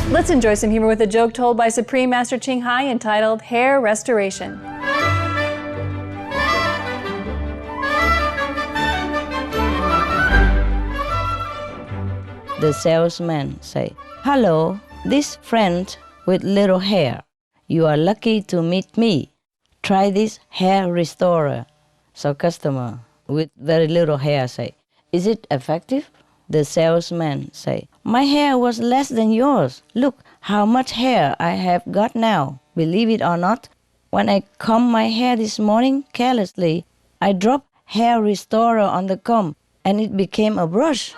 Let's enjoy some humor with a joke told by Supreme Master Ching Hai entitled Hair Restoration. The salesman say, "Hello, this friend with little hair. You are lucky to meet me. Try this hair restorer." So customer with very little hair say, "Is it effective?" The salesman say, "My hair was less than yours. Look how much hair I have got now. Believe it or not, when I combed my hair this morning carelessly, I dropped hair restorer on the comb and it became a brush."